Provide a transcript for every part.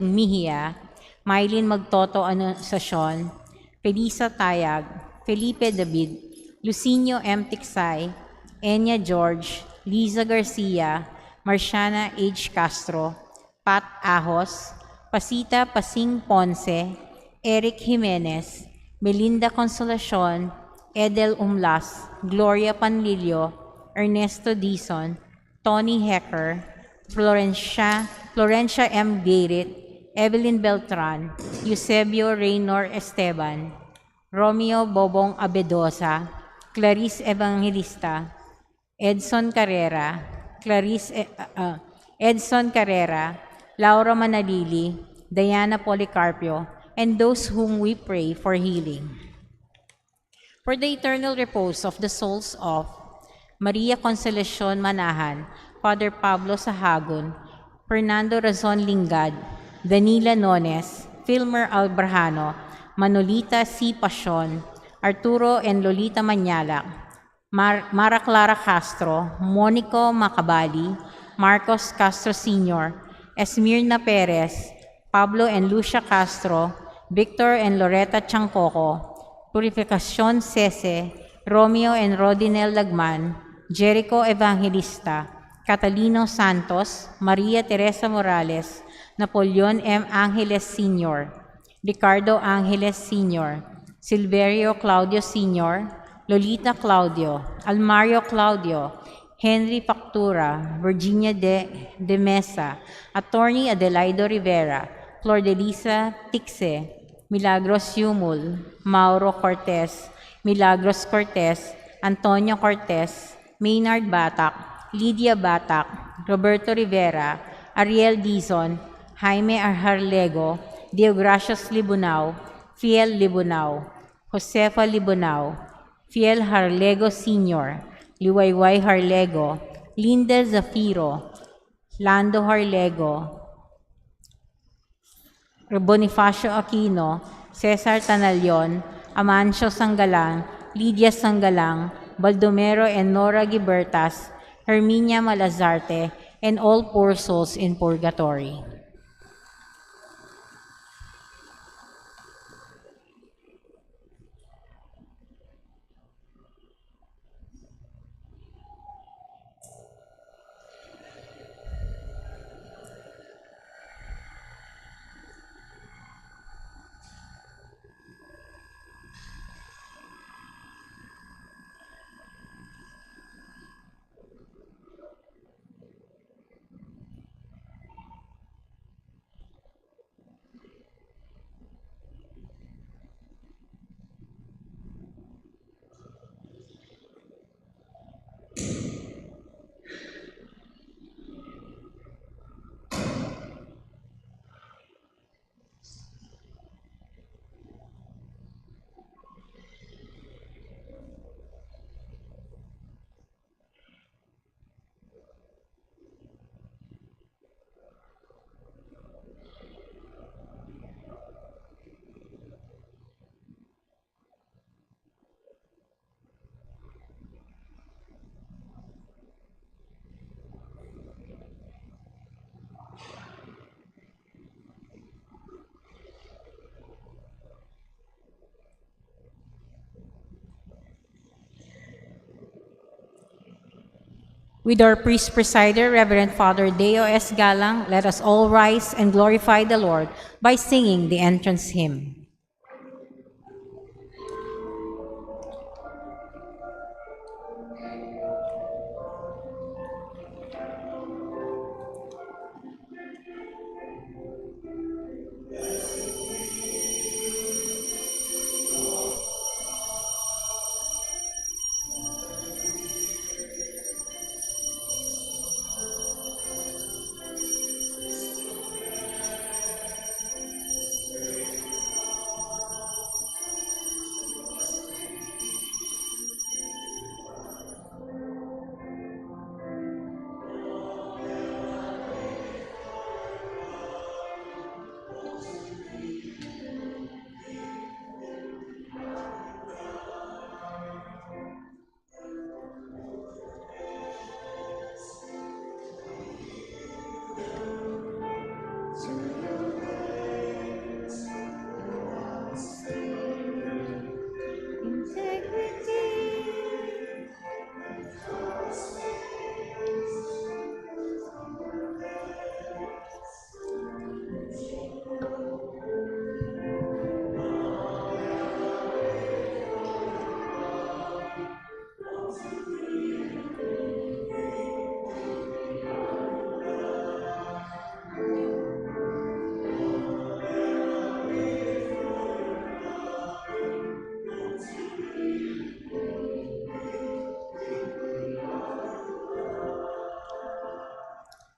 Mihia, Mylene Magtoto Anunciacion, Felisa Tayag, Felipe David, Lucinio M. Tiksay, Enya George, Liza Garcia, Marciana H. Castro, Pat Ahos, Pasita Pasing Ponce, Eric Jimenez, Melinda Consolacion, Edel Umlas, Gloria Panlilio, Ernesto Dizon, Tony Hecker, Florencia M. Gairit, Evelyn Beltran, Eusebio Reynor Esteban, Romeo Bobong Abedosa, Clarice Evangelista, Edson Carrera, Edson Carrera, Laura Manalili, Diana Policarpio, and those whom we pray for healing. For the eternal repose of the souls of Maria Consolacion Manahan, Father Pablo Sahagun, Fernando Razon Lingad, Danila Nones, Filmer Albrajano, Manolita C. Pasion, Arturo and Lolita Manyalak, Mara Clara Castro, Monico Macabali, Marcos Castro Sr., Esmirna Perez, Pablo and Lucia Castro, Victor and Loretta Chancoco, Purificacion Sese, Romeo and Rodinel Lagman, Jericho Evangelista, Catalino Santos, Maria Teresa Morales, Napoleon M. Angeles Sr., Ricardo Angeles Sr., Silverio Claudio Sr., Lolita Claudio, Almario Claudio, Henry Factura, Virginia de Mesa, Attorney Adelaido Rivera, Flor de Lisa Tixe, Milagros Yumul, Mauro Cortez, Milagros Cortez, Antonio Cortez, Maynard Batak, Lydia Batak, Roberto Rivera, Ariel Dizon, Jaime Arharlego, Deogracias Libunao, Fiel Libunao, Josefa Libunao, Fiel Harlego Sr., Liwayway Harlego, Linda Zafiro, Lando Harlego, Bonifacio Aquino, Cesar Tanalion, Amancio Sanggalang, Lydia Sanggalang, Baldomero and Nora Gibertas, Herminia Malazarte, and all poor souls in purgatory. With our priest presider, Reverend Father Deo S. Galang, let us all rise and glorify the Lord by singing the entrance hymn.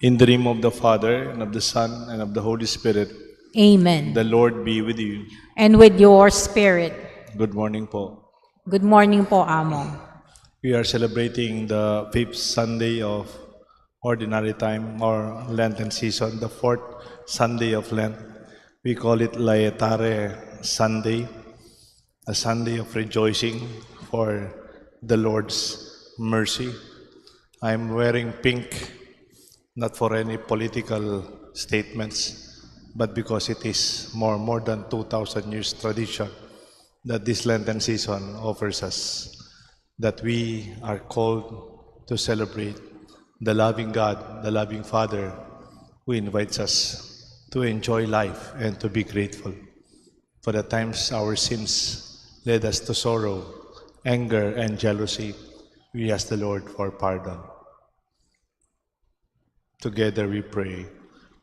In the name of the Father, and of the Son, and of the Holy Spirit, Amen. the Lord be with you. And with your spirit. Good morning po. Good morning po, Amo. We are celebrating the 5th Sunday of Ordinary Time or Lenten season, the 4th Sunday of Lent. We call it Laetare Sunday, a Sunday of rejoicing for the Lord's mercy. I'm wearing pink, not for any political statements, but because it is more than 2,000 years tradition that this Lenten season offers us, that we are called to celebrate the loving God, the loving Father, who invites us to enjoy life and to be grateful for the times our sins led us to sorrow, anger, and jealousy. We ask the Lord for pardon. Together we pray.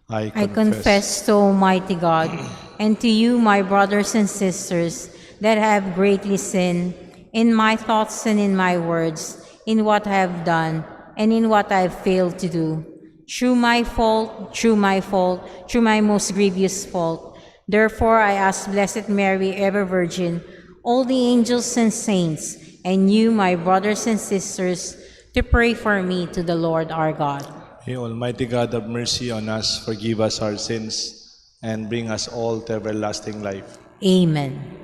I confess to Almighty God and to you, my brothers and sisters, that I have greatly sinned in my thoughts and in my words, in what I have done and in what I have failed to do. Through my most grievous fault. Therefore I ask Blessed Mary, ever Virgin, all the angels and saints, and you, my brothers and sisters, to pray for me to the Lord our God. May Almighty God have mercy on us, forgive us our sins, and bring us all to everlasting life. Amen.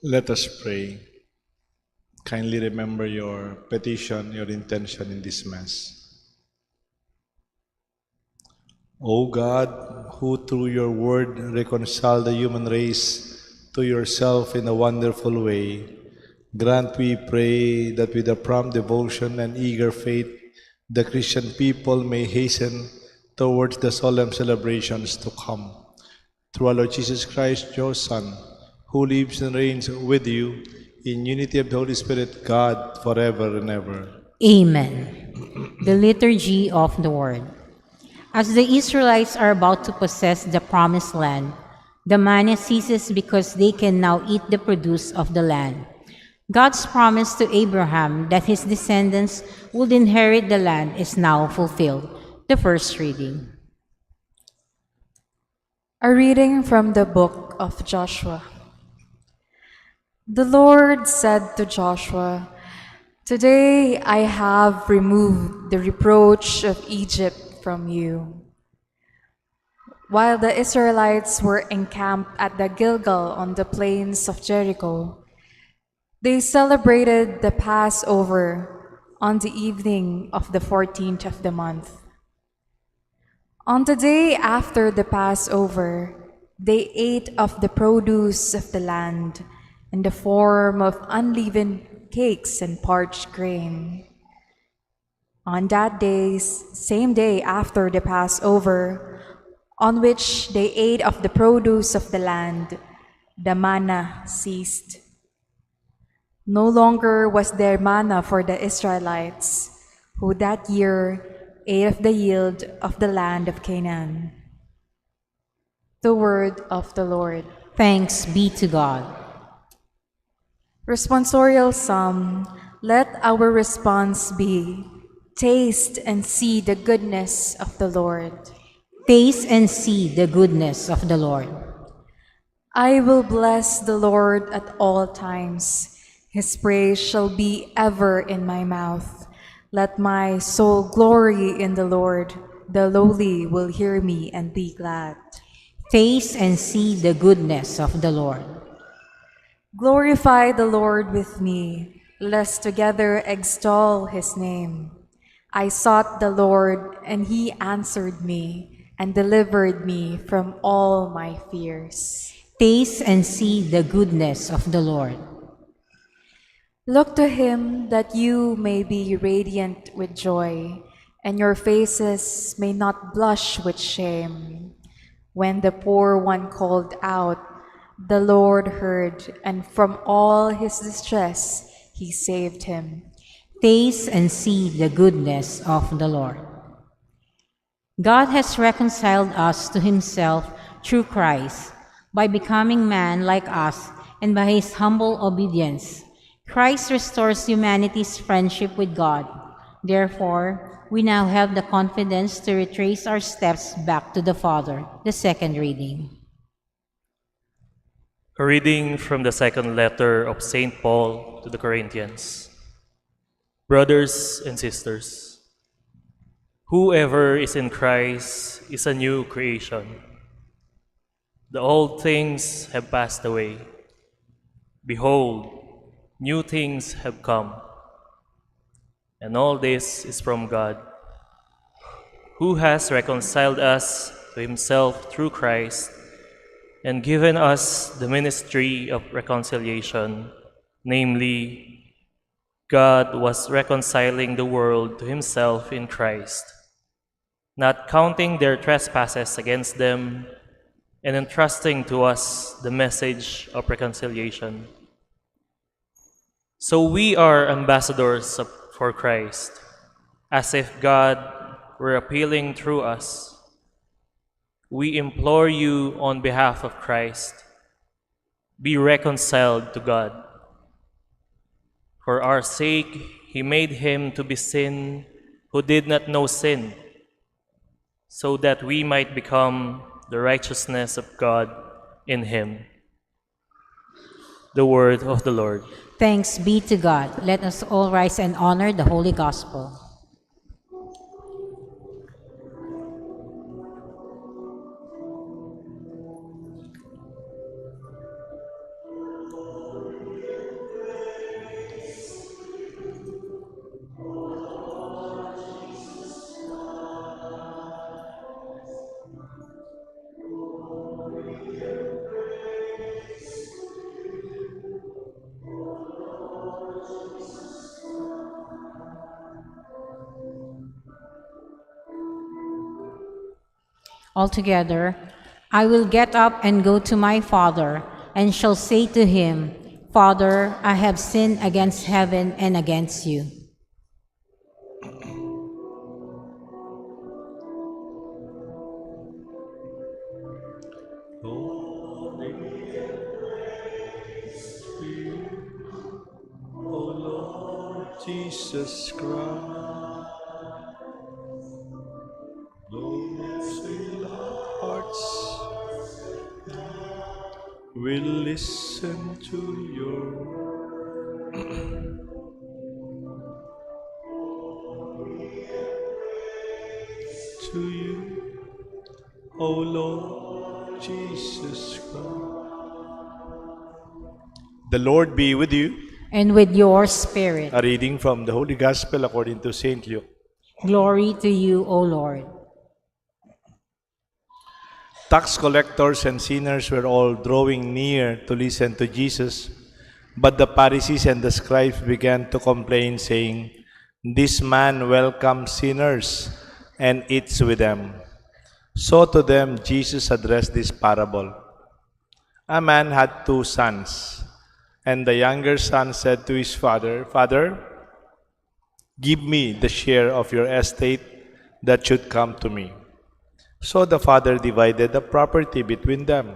Let us pray. Kindly remember your petition, your intention in this Mass. O God, who through your word reconciled the human race to yourself in a wonderful way, grant, we pray, that with a prompt devotion and eager faith, the Christian people may hasten towards the solemn celebrations to come. Through our Lord Jesus Christ, your Son, who lives and reigns with you in unity of the Holy Spirit, God, forever and ever. Amen. The Liturgy of the Word. As the Israelites are about to possess the promised land, the manna ceases because they can now eat the produce of the land. God's promise to Abraham that his descendants would inherit the land is now fulfilled. The first reading. A reading from the book of Joshua. The Lord said to Joshua, "Today I have removed the reproach of Egypt from you." While the Israelites were encamped at the Gilgal on the plains of Jericho, they celebrated the Passover on the evening of the 14th of the month. On the day after the Passover, they ate of the produce of the land in the form of unleavened cakes and parched grain. On that day, same day after the Passover, on which they ate of the produce of the land, the manna ceased. No longer was there manna for the Israelites, who that year ate of the yield of the land of Canaan. The word of the Lord. Thanks be to God. Responsorial Psalm. Let our response be, "Taste and see the goodness of the Lord." Taste and see the goodness of the Lord. I will bless the Lord at all times. His praise shall be ever in my mouth. Let my soul glory in the Lord. The lowly will hear me and be glad. Taste and see the goodness of the Lord. Glorify the Lord with me. Let's together extol his name. I sought the Lord, and he answered me and delivered me from all my fears. Taste and see the goodness of the Lord. Look to him that you may be radiant with joy, and your faces may not blush with shame. When the poor one called out, the Lord heard, and from all his distress he saved him. Taste and see the goodness of the Lord. God has reconciled us to himself through Christ, by becoming man like us, and by his humble obedience. Christ restores humanity's friendship with God. Therefore, we now have the confidence to retrace our steps back to the Father. The second reading. A reading from the second letter of St. Paul to the Corinthians. Brothers and sisters, whoever is in Christ is a new creation. The old things have passed away. Behold, new things have come. And all this is from God, who has reconciled us to himself through Christ and given us the ministry of reconciliation, namely, God was reconciling the world to himself in Christ, not counting their trespasses against them, and entrusting to us the message of reconciliation. So we are ambassadors for Christ, as if God were appealing through us. We implore you on behalf of Christ, be reconciled to God. For our sake, he made him to be sin who did not know sin, so that we might become the righteousness of God in him. The word of the Lord. Thanks be to God. Let us all rise and honor the Holy Gospel. Altogether, I will get up and go to my Father, and shall say to him, Father, I have sinned against heaven and against you. O Lord Jesus Christ, Lord, fill our hearts. We'll listen to your to you, O Lord Jesus Christ. The Lord be with you. And with your spirit. A reading from the Holy Gospel according to St. Luke. Glory to you, O Lord. Tax collectors and sinners were all drawing near to listen to Jesus, but the Pharisees and the scribes began to complain, saying, "This man welcomes sinners and eats with them." So to them Jesus addressed this parable. A man had 2 sons, and the younger son said to his father, "Father, give me the share of your estate that should come to me." So the father divided the property between them.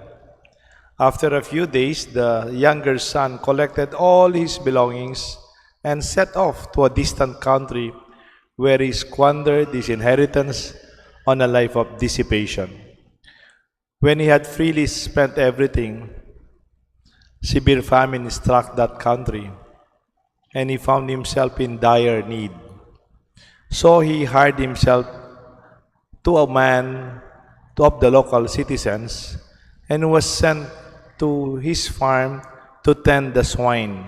After a few days, the younger son collected all his belongings and set off to a distant country where he squandered his inheritance on a life of dissipation. When he had freely spent everything, severe famine struck that country, and he found himself in dire need. So he hired himself to a man of the local citizens and was sent to his farm to tend the swine.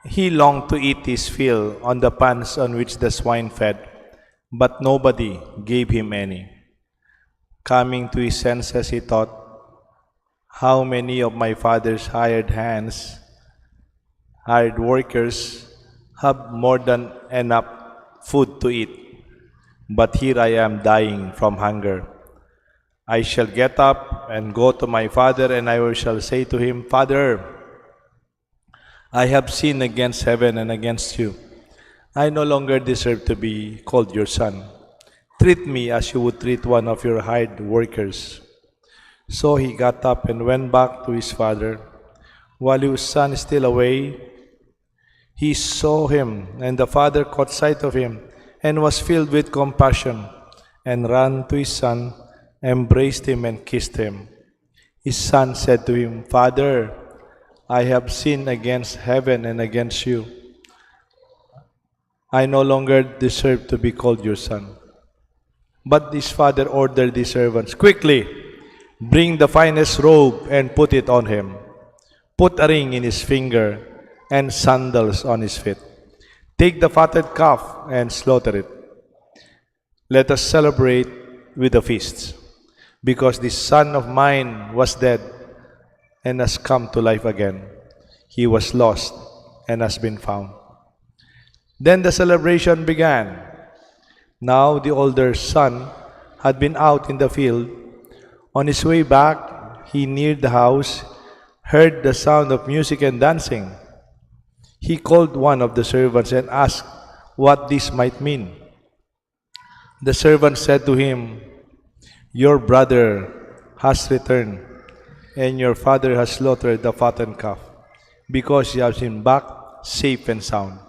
He longed to eat his fill on the pans on which the swine fed, but nobody gave him any. Coming to his senses, he thought, how many of my father's hired workers, have more than enough food to eat, but here I am dying from hunger. I shall get up and go to my father, and I shall say to him, Father, I have sinned against heaven and against you. I no longer deserve to be called your son. Treat me as you would treat one of your hired workers. So he got up and went back to his father. While his son is still away, he saw him, and the father caught sight of him, and was filled with compassion, and ran to his son, embraced him, and kissed him. His son said to him, Father, I have sinned against heaven and against you. I no longer deserve to be called your son. But his father ordered his servants, Quickly, bring the finest robe and put it on him. Put a ring in his finger and sandals on his feet. Take the fatted calf and slaughter it. Let us celebrate with a feast, because this son of mine was dead and has come to life again. He was lost and has been found. Then the celebration began. Now the older son had been out in the field. On his way back, he neared the house, heard the sound of music and dancing. He called one of the servants and asked what this might mean. The servant said to him, Your brother has returned, and your father has slaughtered the fattened calf, because he has been back safe and sound.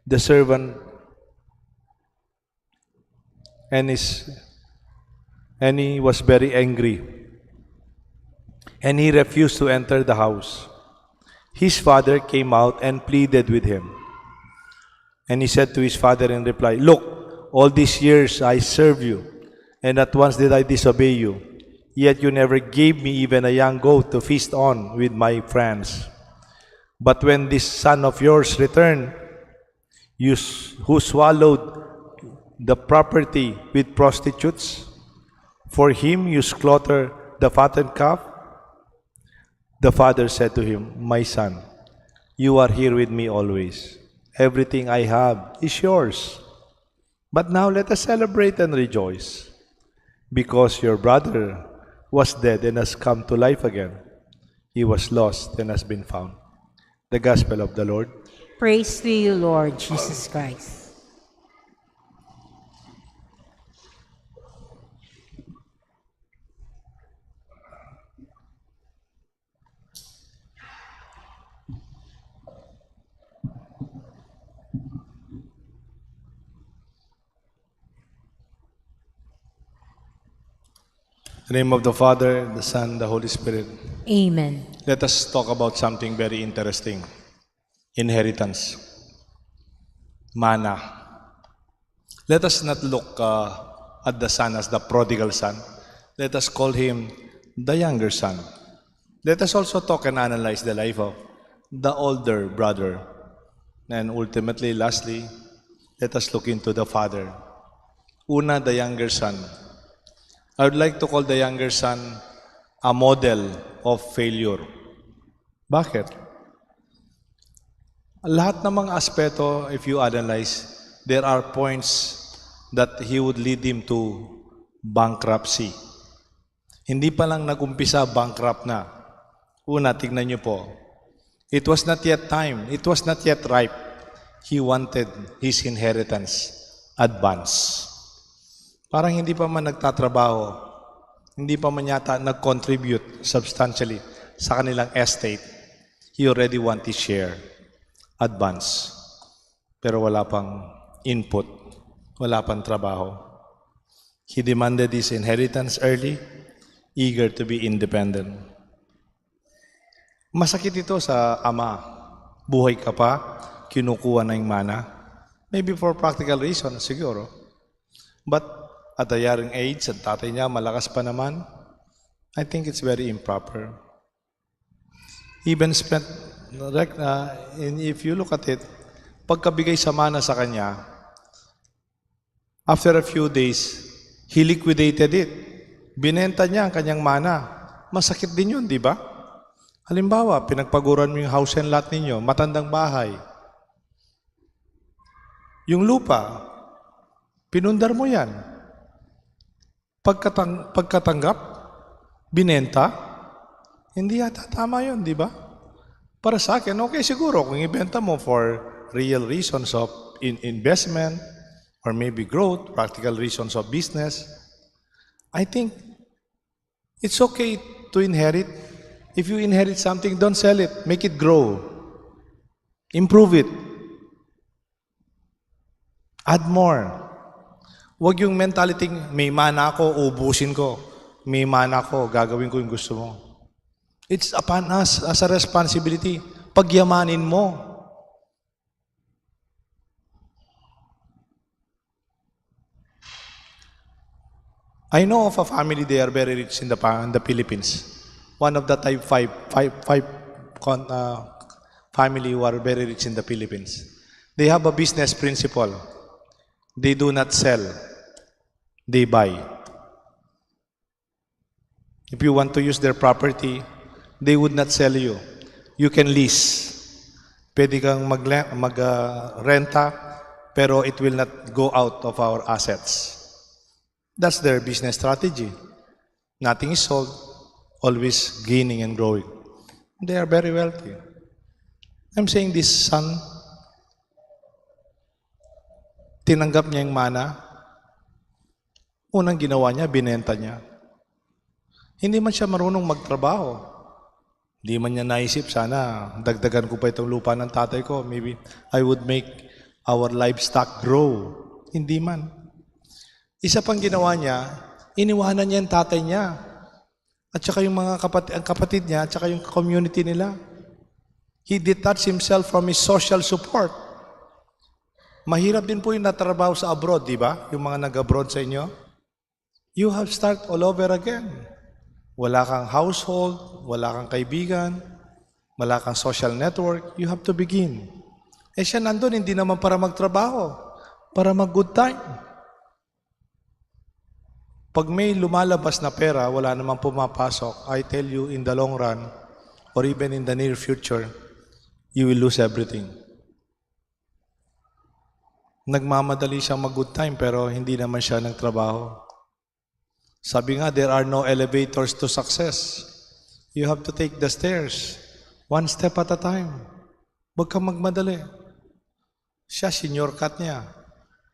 The servant and he was very angry, and he refused to enter the house. His father came out and pleaded with him. And he said to his father in reply, Look, all these years I served you, and not once did I disobey you. Yet you never gave me even a young goat to feast on with my friends. But when this son of yours returned, who swallowed the property with prostitutes, for him you slaughter the fattened calf? The father said to him, My son, you are here with me always. Everything I have is yours. But now let us celebrate and rejoice, because your brother was dead and has come to life again. He was lost and has been found. The Gospel of the Lord. Praise to you, Lord Jesus Christ. In the name of the Father, the Son, the Holy Spirit. Amen. Let us talk about something very interesting. Inheritance. Mana. Let us not look at the son as the prodigal son. Let us call him the younger son. Let us also talk and analyze the life of the older brother. And ultimately, lastly, let us look into the father. Una, the younger son. I would like to call the younger son a model of failure. Bakit? Lahat ng mga aspeto, if you analyze, there are points that he would lead him to bankruptcy. Hindi pa lang nag-umpisa, bankrupt na. Una, tignan niyo po. It was not yet time. It was not yet ripe. He wanted his inheritance advance. Parang hindi pa man nagtatrabaho, hindi pa man yata nag-contribute substantially sa kanilang estate, he already want his share, advance. Pero wala pang input, wala pang trabaho. He demanded his inheritance early, eager to be independent. Masakit ito sa ama buhay ka pa, kinukuha na yung mana. Maybe for practical reasons, siguro. But at a young age, at tatay niya, malakas pa naman, I think it's very improper. Even spent, if you look at it, pagkabigay sa mana sa kanya, after a few days, he liquidated it. Binenta niya ang kanyang mana. Masakit din yun, di ba? Halimbawa, pinagpaguran mo yung house and lot ninyo, matandang bahay. Yung lupa, pinundar mo yan. Pagkatanggap, binenta, hindi yata tama yun, di ba? Para sa akin, okay siguro kung ibenta mo for real reasons of investment or maybe growth, practical reasons of business. I think it's okay to inherit. If you inherit something, don't sell it. Make it grow. Improve it. Add more. Huwag yung mentality, may mana ako, ubusin ko. May mana ako, gagawin ko yung gusto mo. It's upon us as a responsibility. Pagyamanin mo. I know of a family, they are very rich in the Philippines. One of the type five family who are very rich in the Philippines. They have a business principle. They do not sell. They buy. If you want to use their property, they would not sell you. You can lease. Pwede kang renta, pero it will not go out of our assets. That's their business strategy. Nothing is sold, always gaining and growing. They are very wealthy. I'm saying this son, tinanggap niya yung mana, unang ginawa niya, binenta niya. Hindi man siya marunong magtrabaho. Hindi man niya naisip, sana dagdagan ko pa itong lupa ng tatay ko. Maybe I would make our livestock grow. Hindi man. Isa pang ginawa niya, iniwanan niya yung tatay niya. At saka yung mga kapatid niya, at saka yung community nila. He detached himself from his social support. Mahirap din po yung natrabaho sa abroad, di ba? Yung mga nag-abroad sa inyo. You have start all over again. Wala kang household, wala kang kaibigan, wala kang social network, you have to begin. Eh siya nandun, hindi naman para magtrabaho, para mag-good time. Pag may lumalabas na pera, wala namang pumapasok, I tell you, in the long run, or even in the near future, you will lose everything. Nagmamadali siyang mag-good time, pero hindi naman siya nagtrabaho. Sabi nga, there are no elevators to success. You have to take the stairs, one step at a time. Huwag kang magmadali. Siya, senior cut niya.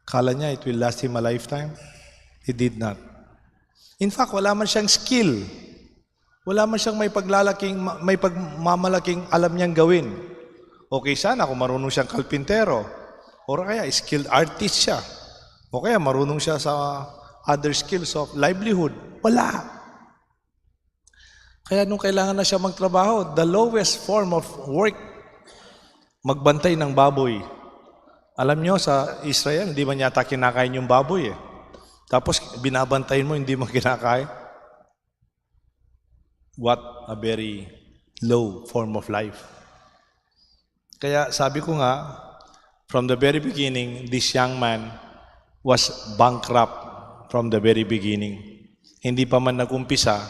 Kala niya it will last him a lifetime. He did not. In fact, wala man siyang skill. Wala man siyang may pagmamalaking alam niyang gawin. Okay sana kung marunong siyang kalpintero. O kaya skilled artist siya. O kaya marunong siya sa other skills of livelihood. Wala. Kaya nung kailangan na siya magtrabaho, the lowest form of work, magbantay ng baboy. Alam nyo, sa Israel, hindi man yata kinakain yung baboy eh. Tapos binabantayin mo, hindi mo kinakain. What a very low form of life. Kaya sabi ko nga, from the very beginning, this young man was bankrupt from the very beginning. Hindi pa man nag-umpisa,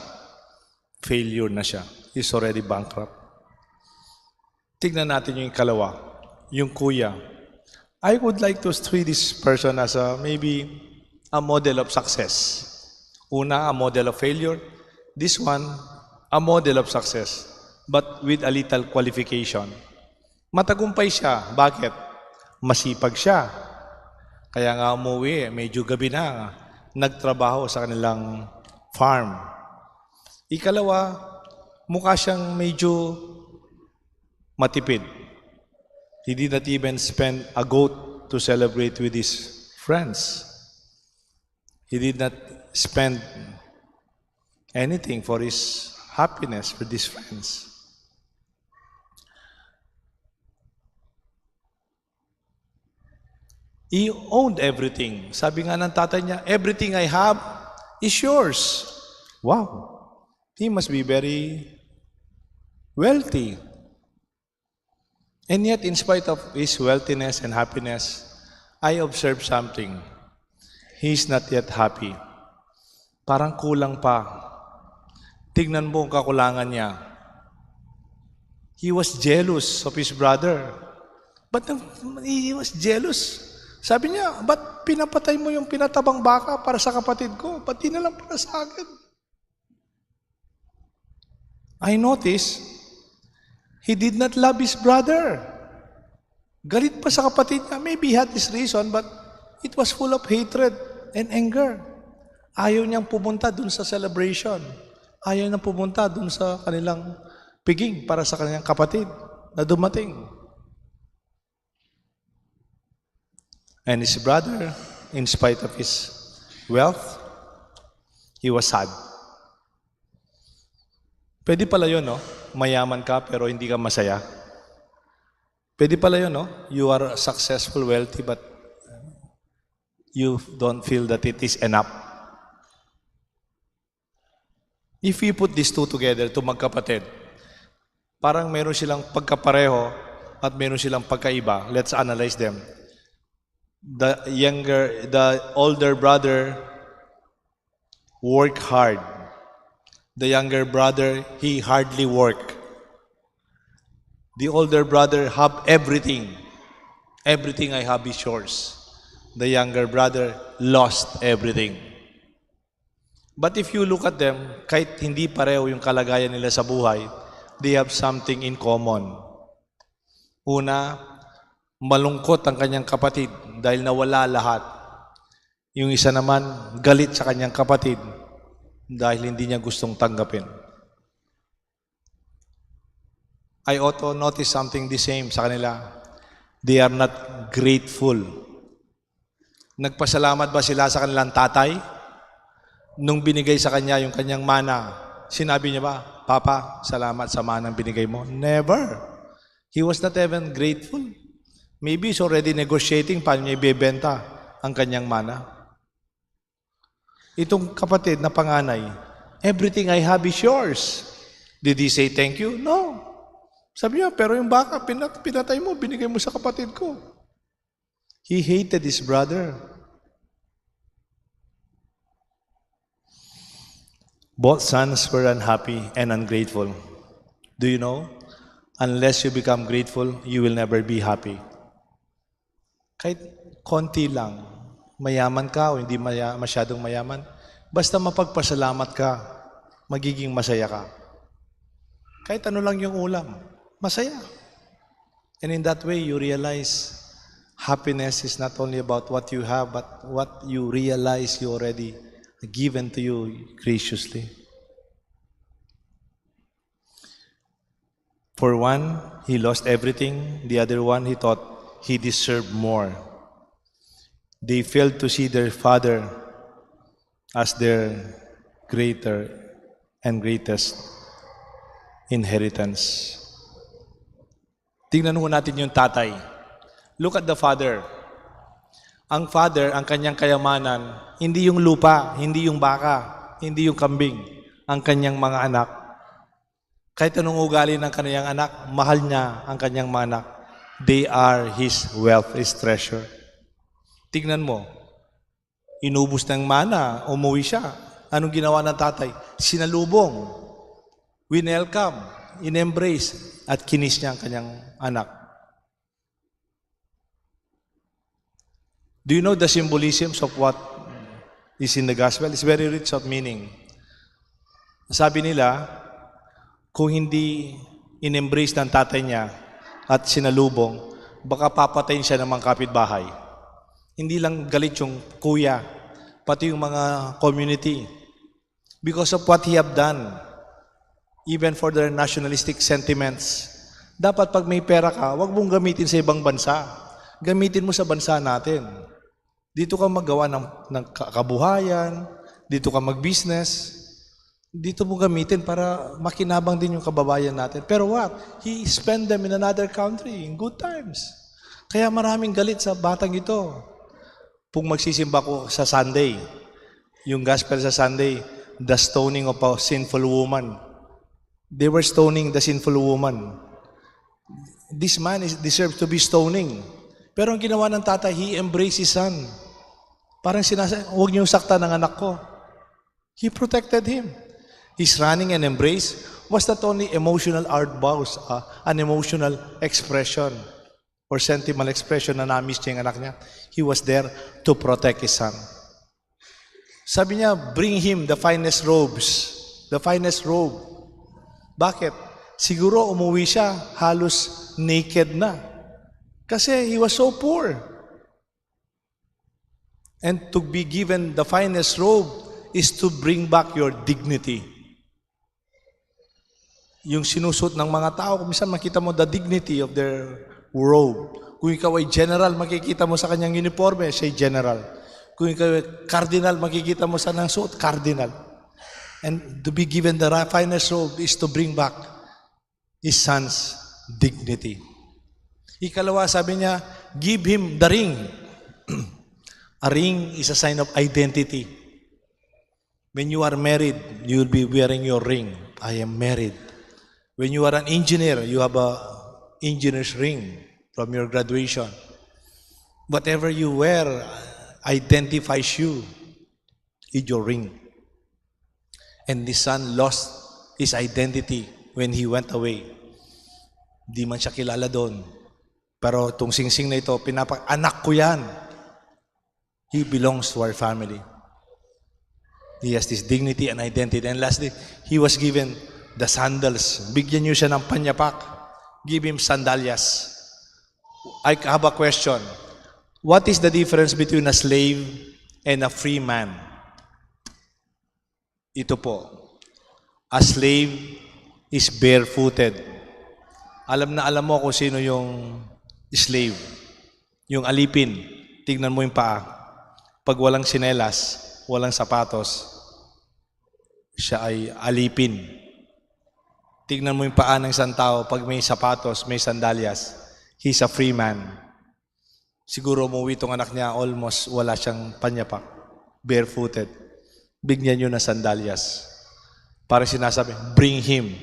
failure na siya. He's already bankrupt. Tignan natin yung ikalawa, yung kuya. I would like to treat this person as maybe a model of success. Una, a model of failure. This one, a model of success, but with a little qualification. Matagumpay siya. Bakit? Masipag siya. Kaya nga umuwi, medyo gabi na, nagtrabaho sa kanilang farm. Ikalawa, mukha siyang medyo matipid. He did not even spend a goat to celebrate with his friends. He did not spend anything for his happiness with his friends. He owned everything. Sabi nga ng tatay niya, everything I have is yours. Wow. He must be very wealthy. And yet, in spite of his wealthiness and happiness, I observed something. He's not yet happy. Parang kulang pa. Tignan mo ang kakulangan niya. He was jealous of his brother. But he was jealous. Sabi niya, ba't pinapatay mo yung pinatabang baka para sa kapatid ko? Ba't di na lang para sa akin? I noticed, he did not love his brother. Galit pa sa kapatid niya. Maybe he had this reason, but it was full of hatred and anger. Ayaw niyang pumunta dun sa celebration. Ayaw niyang pumunta dun sa kanilang piging para sa kanilang kapatid na dumating. And his brother, in spite of his wealth, he was sad. Pwede pala yun, no? Mayaman ka pero hindi ka masaya. Pwede pala yun, no? You are successful, wealthy, but you don't feel that it is enough. If you put these two together, to magkapatid, parang meron silang pagkapareho at meron silang pagkaiba. Let's analyze them. The older brother worked hard. The younger brother, he hardly worked. The older brother have everything. Everything I have is yours. The younger brother lost everything. But if you look at them, kahit hindi pareho yung kalagayan nila sa buhay, they have something in common. Una, malungkot ang kanyang kapatid dahil nawala lahat. Yung isa naman, galit sa kanyang kapatid dahil hindi niya gustong tanggapin. I also notice something the same sa kanila. They are not grateful. Nagpasalamat ba sila sa kanilang tatay? Nung binigay sa kanya yung kanyang mana, sinabi niya ba, Papa, salamat sa manang binigay mo? Never. He was not even grateful. Maybe he's already negotiating paano niya ibebenta ang kanyang mana. Itong kapatid na panganay, everything I have is yours. Did he say thank you? No. Sabi niya, pero yung baka, pinatay mo, binigay mo sa kapatid ko. He hated his brother. Both sons were unhappy and ungrateful. Do you know? Unless you become grateful, you will never be happy. Kahit konti lang, mayaman ka o hindi masyadong mayaman, basta mapagpasalamat ka, magiging masaya ka. Kahit ano lang yung ulam, masaya. And in that way, you realize happiness is not only about what you have, but what you realize you already given to you graciously. For one, he lost everything. The other one, he thought he deserved more. They failed to see their father as their greater and greatest inheritance. Tingnan ho natin yung tatay. Look at the father. Ang father, ang kanyang kayamanan, hindi yung lupa, hindi yung baka, hindi yung kambing, ang kanyang mga anak. Kahit anong ugali ng kanyang anak, mahal niya ang kanyang mga anak. They are his wealth, his treasure. Tignan mo, inubos ng mana, umuwi siya. Anong ginawa ng tatay? Sinalubong, winelcome, in-embrace, at kinis niya ang kanyang anak. Do you know the symbolisms of what is in the gospel? It's very rich of meaning. Sabi nila, kung hindi in-embrace ng tatay niya at sinalubong, baka papatayin siya ng mga kapitbahay. Hindi lang galit yung kuya, pati yung mga community. Because of what he have done, even for their nationalistic sentiments. Dapat pag may pera ka, wag mong gamitin sa ibang bansa. Gamitin mo sa bansa natin. Dito ka maggawa ng kabuhayan, dito ka mag-business, dito mo gamitin para makinabang din yung kababayan natin. Pero what? He spent them in another country in good times. Kaya maraming galit sa batang ito. Kung magsisimba ko sa Sunday, yung gospel sa Sunday, the stoning of a sinful woman. They were stoning the sinful woman. This man deserves to be stoning. Pero ang ginawa ng tatay, he embraced his son. Parang sinasabi, huwag niyong sakta ng anak ko. He protected him. His running and embrace was not only emotional outburst, an emotional expression or sentimental expression na na-miss niya yung anak niya. He was there to protect his son. Sabi niya, bring him the finest robes. The finest robe. Bakit? Siguro umuwi siya halos naked na. Kasi he was so poor. And to be given the finest robe is to bring back your dignity. Yung sinusot ng mga tao, kung minsan makita mo the dignity of their robe. Kung ikaw ay general, makikita mo sa kanyang uniforme, siya'y general. Kung ikaw ay cardinal, makikita mo sa nang suot, cardinal. And to be given the finest robe is to bring back his son's dignity. Ikalawa, sabi niya, give him the ring. A ring is a sign of identity. When you are married, you will be wearing your ring. I am married. When you are an engineer, you have a engineer's ring from your graduation. Whatever you wear identifies you with your ring. And the son lost his identity when he went away. Di man siya kilala doon. Pero itong singsing na ito, anak ko yan. He belongs to our family. He has this dignity and identity. And lastly, he was given the sandals. Bigyan niyo siya ng panyapak. Give him sandalias. I have a question. What is the difference between a slave and a free man? Ito po. A slave is barefooted. Alam na alam mo kung sino yung slave. Yung alipin. Tignan mo yung paa. Pag walang sinelas, walang sapatos, siya ay alipin. Tignan mo yung paa ng isang tao, pag may sapatos, may sandalyas, he's a free man. Siguro umuwi itong anak niya, almost wala siyang panyapak, barefooted. Bigyan niyo ng sandalyas. Parang sinasabi, bring him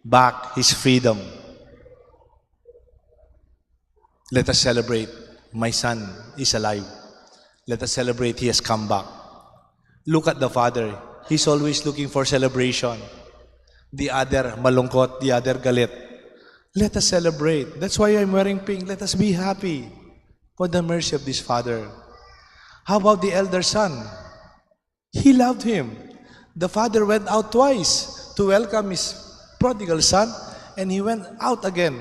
back his freedom. Let us celebrate, my son is alive. Let us celebrate, he has come back. Look at the father. He's always looking for celebration. The other malungkot, the other galit. Let us celebrate. That's why I'm wearing pink. Let us be happy for the mercy of this father. How about the elder son? He loved him. The father went out twice to welcome his prodigal son, and he went out again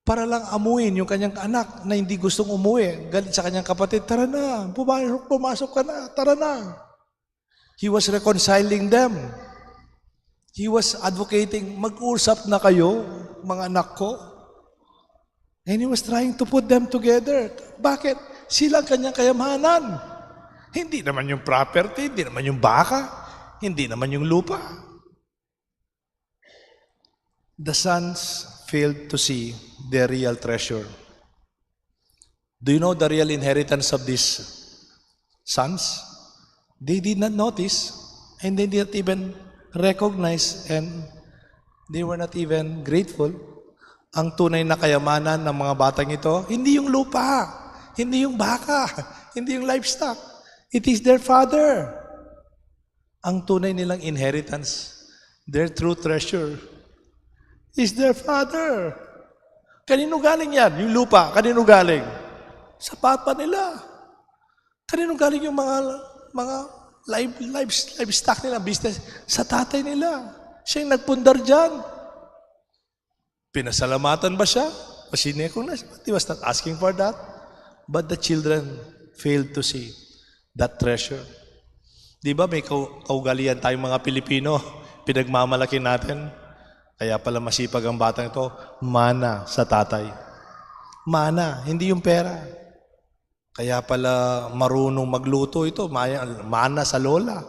para lang amuin yung kanyang anak na hindi gustong umuwi. Galit sa kanyang kapatid, tara na, pumasok ka na, tara na. He was reconciling them. He was advocating, mag-usap na kayo, mga anak ko. And he was trying to put them together. Bakit? Silang kanyang kayamanan. Hindi naman yung property, hindi naman yung baka, hindi naman yung lupa. The sons failed to see their real treasure. Do you know the real inheritance of these sons? They did not notice, and they did not even recognize, and they were not even grateful. Ang tunay na kayamanan ng mga batang ito, hindi yung lupa, hindi yung baka, hindi yung livestock. It is their father. Ang tunay nilang inheritance, their true treasure, is their father. Kanino galing yan? Yung lupa, kanino galing? Sa papa nila. Kanino galing yung mga livestock nila, business? Sa tatay nila. Siya yung nagpundar dyan. Pinasalamatan ba siya? He was not asking for that. But the children failed to see that treasure. Di ba may kaugalian tayong mga Pilipino, pinagmamalaki natin. Kaya pala masipag ang batang ito, mana sa tatay. Mana, hindi yung pera. Kaya pala marunong magluto ito, mana sa lola.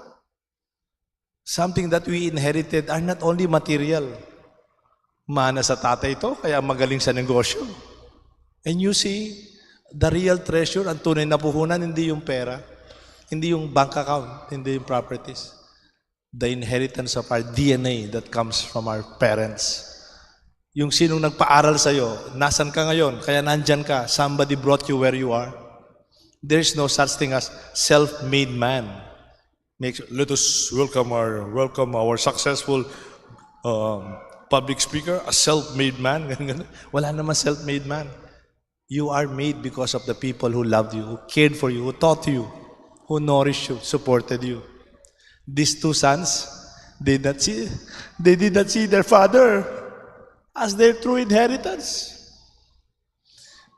Something that we inherited are not only material. Mana sa tatay ito, kaya magaling sa negosyo. And you see, The real treasure, ang tunay na puhunan, hindi yung pera, hindi yung bank account, hindi yung properties. The inheritance of our DNA that comes from our parents. Yung sinong nagpaaral sa'yo, nasan ka ngayon, kaya nandyan ka, somebody brought you where you are. There's no such thing as self-made man. Let us welcome our successful public speaker, a self-made man. Wala naman self-made man. You are made because of the people who loved you, who cared for you, who taught you, who nourished you, supported you. These two sons, they did not see their father as their true inheritance.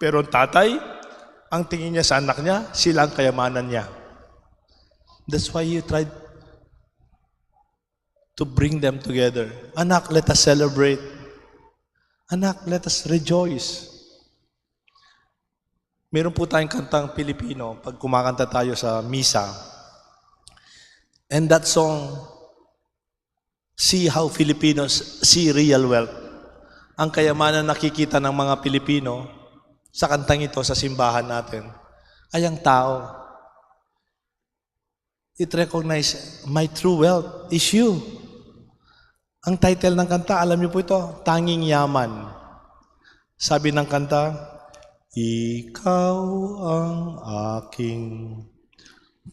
Pero ang tatay, ang tingin niya sa anak niya, sila ang kayamanan niya. That's why he tried to bring them together. Anak, let us celebrate. Anak, let us rejoice. Meron po tayong kantang Pilipino pag kumakanta tayo sa misa. And that song, see how Filipinos see real wealth. Ang kayamanan nakikita ng mga Pilipino sa kantang ito sa simbahan natin ay ang tao. It recognizes my true wealth is you. Ang title ng kanta, alam niyo po ito, Tanging Yaman. Sabi ng kanta, ikaw ang aking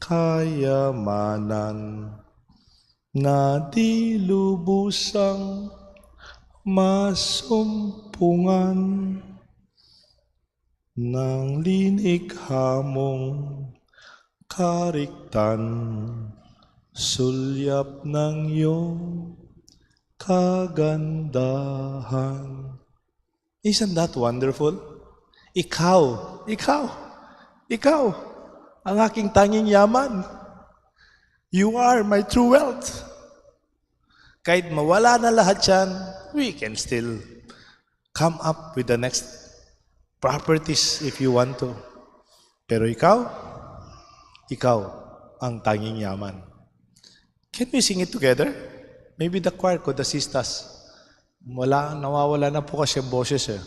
kayamanan na di lubusang masumpungan ng linikha mong kariktan, sulyap ng iyong kagandahan. Isn't that wonderful? Ikaw, ang aking tanging yaman. You are my true wealth. Kahit mawala na lahat yan, we can still come up with the next properties if you want to. Pero ikaw ang tanging yaman. Can we sing it together? Maybe the choir could assist us. Nawawala na po kasi ang boses eh.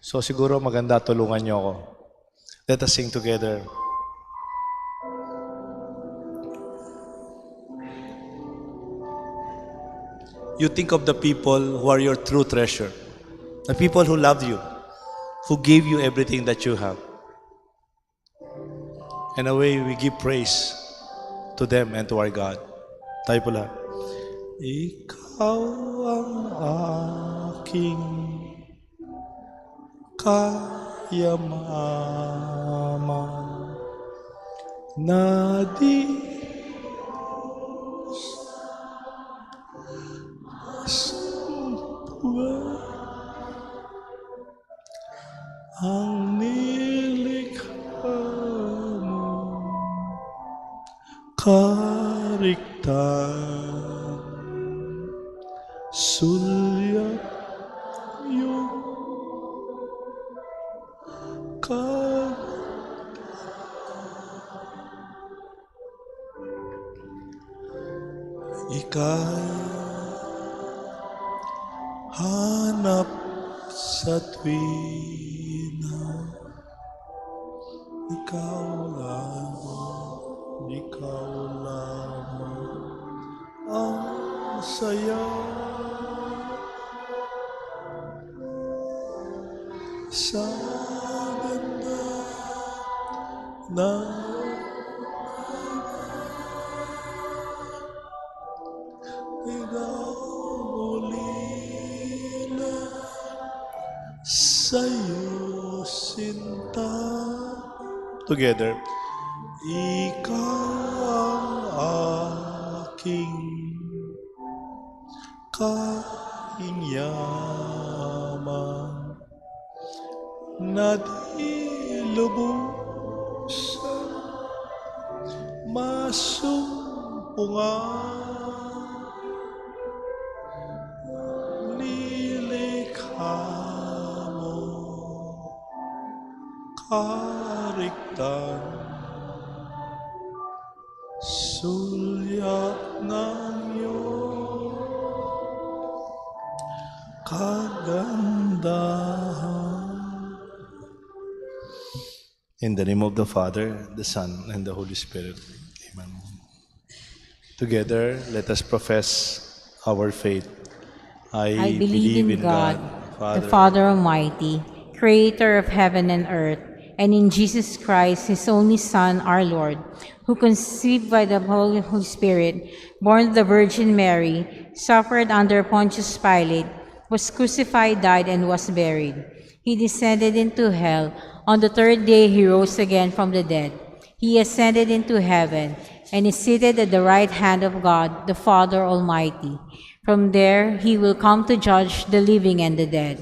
So siguro maganda tulungan niyo ako. Let us sing together. You think of the people who are your true treasure. The people who loved you, who gave you everything that you have. In a way, we give praise to them and to our God. Tayo po lahat. Ikaw ang aking kayamanan na di sumpuan ang nilikha mo kariktan sulyap yung ika'y hanap sa tuwina, ikaw lamang ang saya sa ganda na ikaw muli na sa'yo sinta. Together. Ikaw ang aking kahinyaman na di lubos masumpungan nilikha mo kariktan sulyap ng iyong kagandahan. In the name of the Father, the Son, and the Holy Spirit. Amen. Together, let us profess our faith. I I believe believe in in God, God, the Father, Father Almighty, creator of heaven and earth, and in Jesus Christ, his only Son, our Lord, who conceived by the Holy Spirit, born of the Virgin Mary, suffered under Pontius Pilate, was crucified, died, and was buried. He descended into hell. On the third day he rose again from the dead. He ascended into heaven and is seated at the right hand of God, the Father Almighty. From there he will come to judge the living and the dead.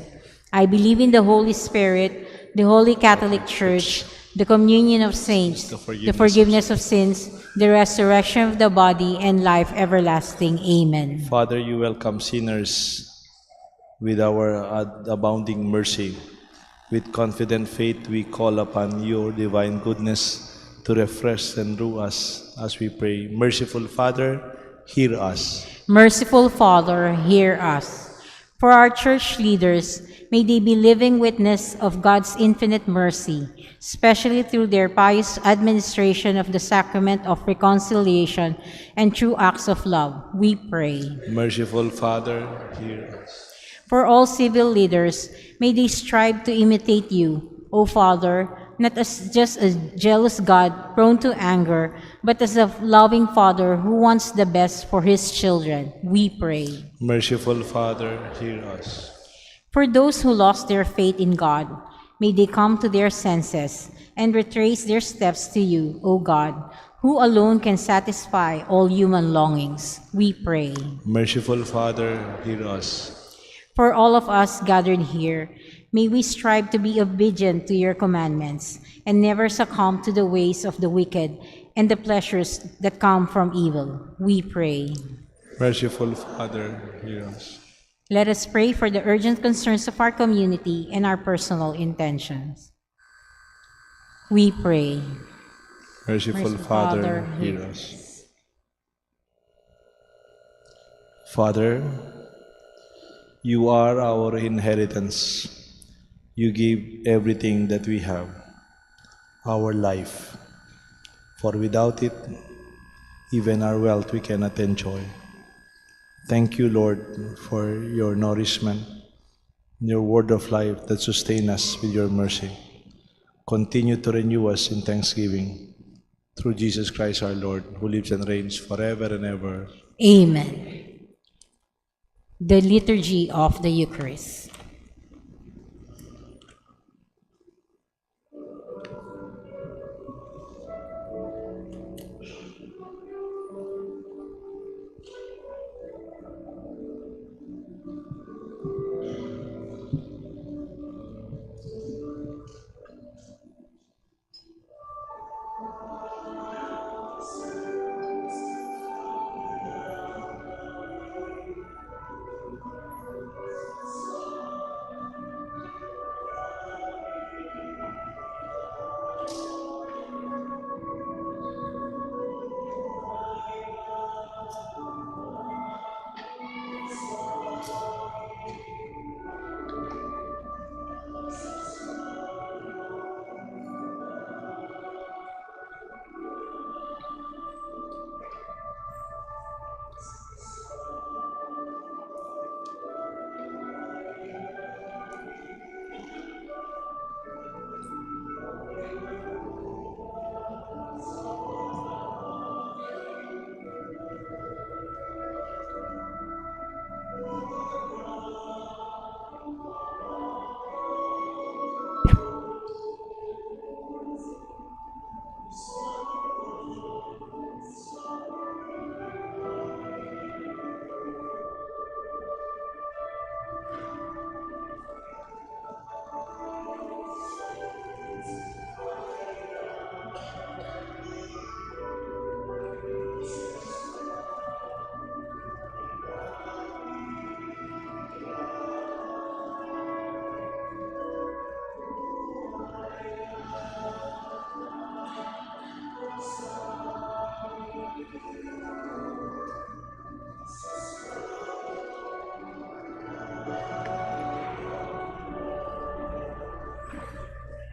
I believe in the Holy Spirit, the Holy Catholic Church, the communion of saints, the forgiveness of sins, the resurrection of the body, and life everlasting. Amen. Father, you welcome sinners with our abounding mercy. With confident faith, we call upon your divine goodness to refresh and rule us as we pray. Merciful Father, hear us. Merciful Father, hear us. For our church leaders, may they be living witness of God's infinite mercy, especially through their pious administration of the sacrament of reconciliation and true acts of love. We pray. Merciful Father, hear us. For all civil leaders, may they strive to imitate you, O Father, not as just a jealous God prone to anger, but as a loving Father who wants the best for his children. We pray. Merciful Father, hear us. For those who lost their faith in God, may they come to their senses and retrace their steps to you, O God, who alone can satisfy all human longings. We pray. Merciful Father, hear us. For all of us gathered here, may we strive to be obedient to your commandments and never succumb to the ways of the wicked and the pleasures that come from evil. We pray. Merciful Father, hear us. Let us pray for the urgent concerns of our community and our personal intentions. We pray. Merciful Father, hear us. Father, you are our inheritance. You give everything that we have, our life. For without it, even our wealth we cannot enjoy. Thank you, Lord, for your nourishment, your word of life that sustain us with your mercy. Continue to renew us in thanksgiving. Through Jesus Christ our Lord, who lives and reigns forever and ever. Amen. The Liturgy of the Eucharist.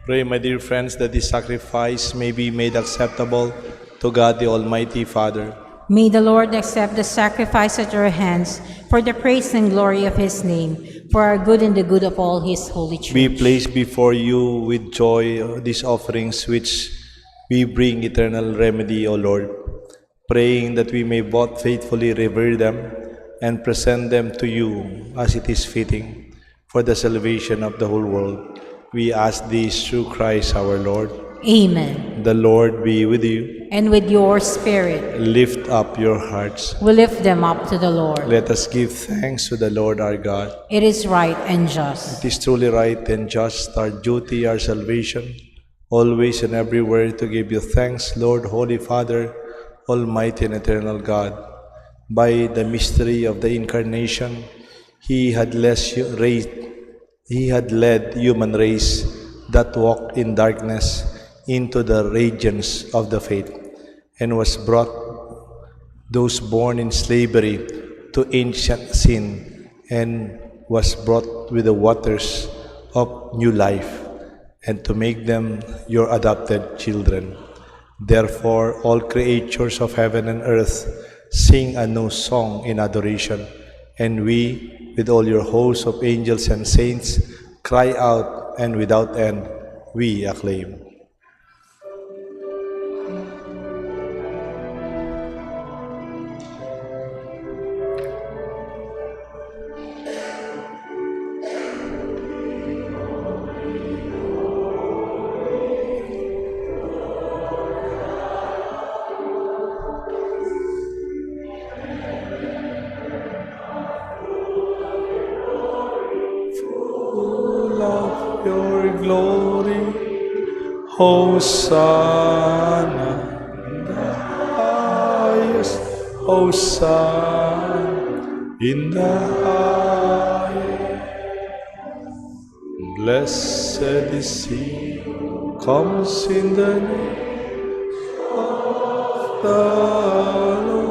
Pray, my dear friends, that this sacrifice may be made acceptable to God the Almighty Father. May the Lord accept the sacrifice at your hands for the praise and glory of his name, for our good and the good of all his holy church. We place before you with joy these offerings which we bring eternal remedy, O Lord, praying that we may both faithfully revere them and present them to you as it is fitting for the salvation of the whole world. We ask this through Christ our Lord. Amen. The Lord be with you. And with your spirit, Lift up your hearts. we lift them up to the Lord. Let us give thanks to the Lord our God. It is right and just. It is truly right and just, our duty, our salvation, always and everywhere to give you thanks, Lord, Holy Father, Almighty and eternal God. By the mystery of the Incarnation, He had led human race that walked in darkness into the radiance of the faith, and was brought those born in slavery to ancient sin, and was brought with the waters of new life, and to make them your adopted children. Therefore, all creatures of heaven and earth sing a new song in adoration, and we, with all your hosts of angels and saints, cry out, and without end we acclaim. Full of your glory, Hosanna, the highest, Hosanna in the highest. Blessed is he who comes in the name of the Lord.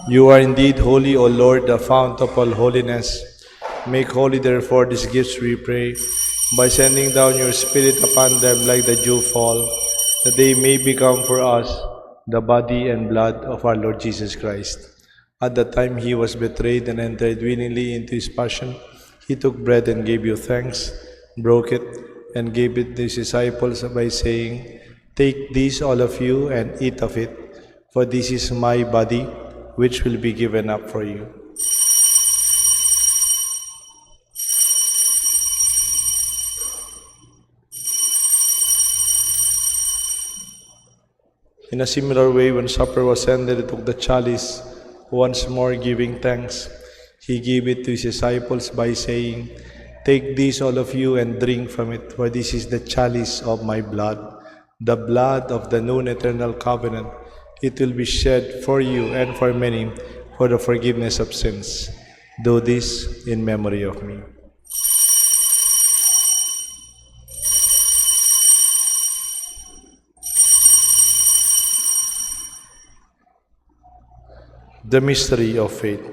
You are indeed holy, O Lord, the fount of all holiness. Make holy, therefore, these gifts, we pray, by sending down your Spirit upon them like the dewfall, that they may become for us the body and blood of our Lord Jesus Christ. At the time he was betrayed and entered willingly into his passion, he took bread and gave you thanks, broke it, and gave it to his disciples by saying, "Take this, all of you, and eat of it, for this is my body, which will be given up for you." In a similar way, when supper was ended, he took the chalice, once more giving thanks. He gave it to his disciples by saying, "Take this, all of you, and drink from it, for this is the chalice of my blood, the blood of the new and eternal covenant. It will be shed for you and for many for the forgiveness of sins. Do this in memory of me." The mystery of faith.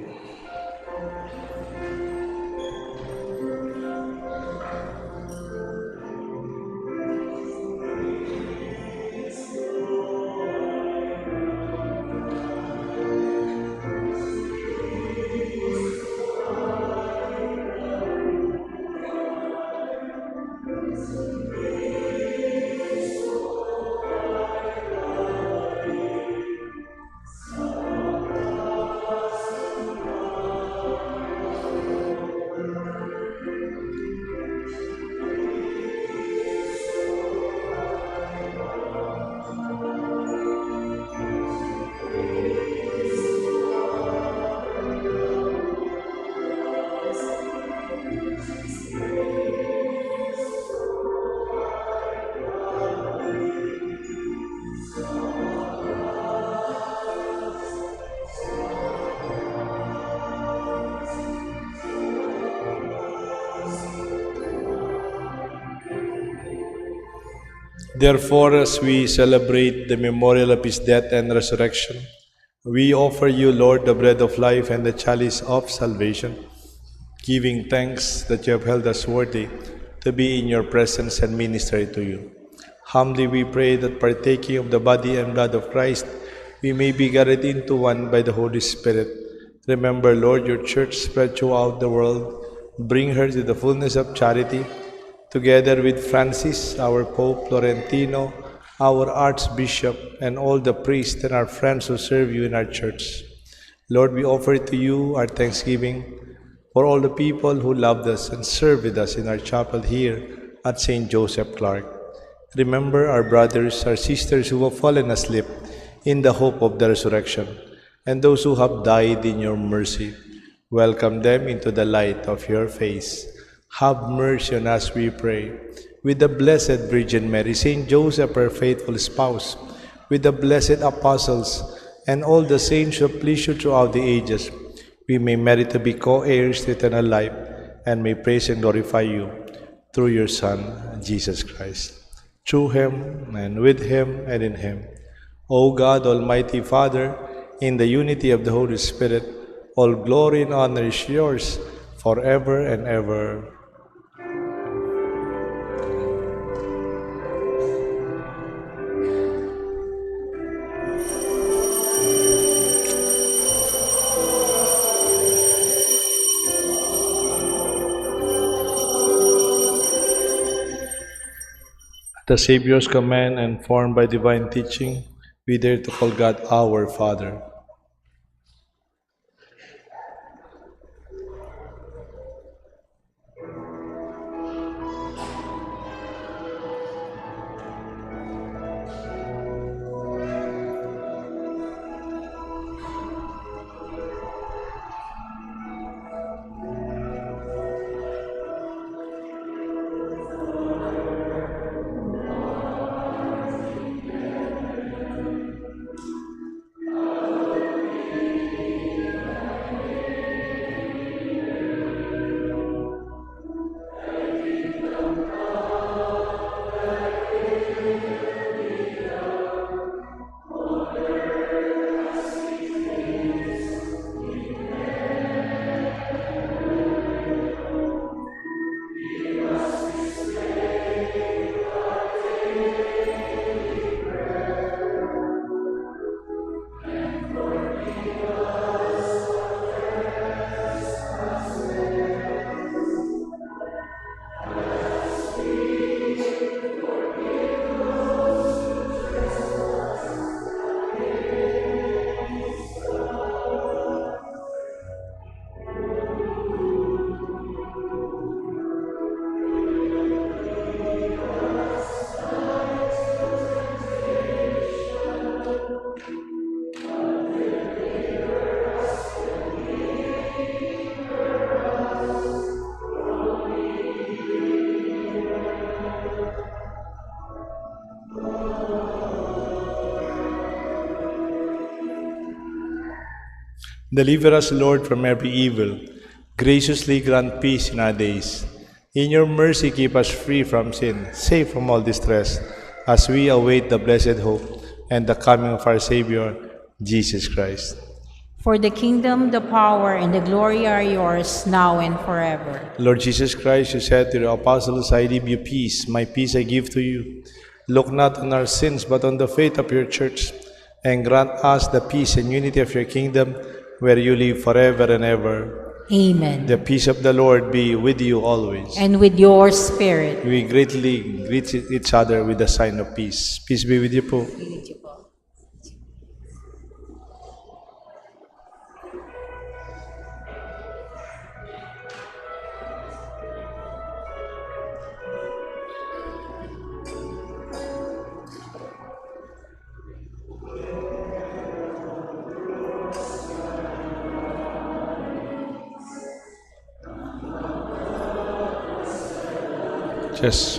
Therefore, as we celebrate the memorial of his death and resurrection, we offer you, Lord, the bread of life and the chalice of salvation, giving thanks that you have held us worthy to be in your presence and minister to you. Humbly we pray that partaking of the body and blood of Christ, we may be gathered into one by the Holy Spirit. Remember, Lord, your church spread throughout the world. Bring her to the fullness of charity, together with Francis, our Pope, Florentino, our Archbishop, and all the priests and our friends who serve you in our church. Lord, we offer to you our thanksgiving for all the people who loved us and served with us in our chapel here at St. Joseph Clark. Remember our brothers, our sisters who have fallen asleep in the hope of the resurrection, and those who have died in your mercy. Welcome them into the light of your face. Have mercy on us, we pray. With the Blessed Virgin Mary, Saint Joseph, her faithful spouse, with the blessed apostles, and all the saints who have pleased you throughout the ages, we may merit to be co-heirs to eternal life, and may praise and glorify you through your Son, Jesus Christ. Through him, and with him, and in him. O God, Almighty Father, in the unity of the Holy Spirit, all glory and honor is yours forever and ever. At the Savior's command and formed by divine teaching, we dare to call God our Father. Deliver us, Lord, from every evil. Graciously grant peace in our days. In your mercy, keep us free from sin, safe from all distress, as we await the blessed hope and the coming of our Savior, Jesus Christ. For the kingdom, the power, and the glory are yours, now and forever. Lord Jesus Christ, you said to the apostles, I leave you peace, my peace I give to you. Look not on our sins, but on the faith of your church, and grant us the peace and unity of your kingdom, where you live forever and ever. Amen. The peace of the Lord be with you always. And with your spirit. We greatly greet each other with the sign of peace. Peace be with you po. Yes.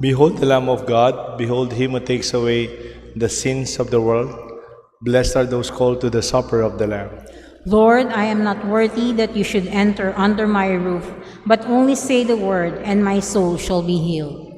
Behold the Lamb of God, behold him who takes away the sins of the world. Blessed are those called to the supper of the Lamb. Lord, I am not worthy that you should enter under my roof, but only say the word, and my soul shall be healed.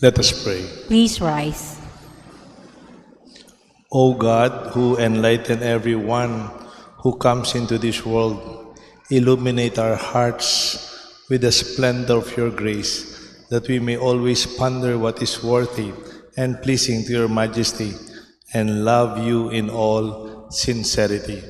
Let us pray. Please rise. O God, who enlighten everyone who comes into this world, illuminate our hearts with the splendor of your grace, that we may always ponder what is worthy and pleasing to your majesty, and love you in all sincerity.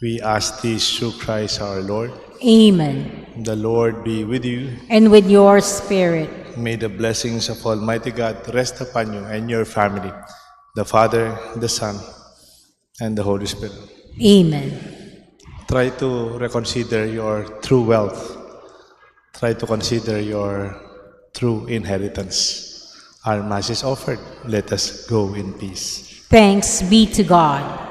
We ask this through Christ our Lord. Amen. The Lord be with you. And with your spirit. May the blessings of Almighty God rest upon you and your family, the Father, the Son, and the Holy Spirit. Amen. Try to reconsider your true wealth. Try to consider your true inheritance. Our Mass is offered. Let us go in peace. Thanks be to God.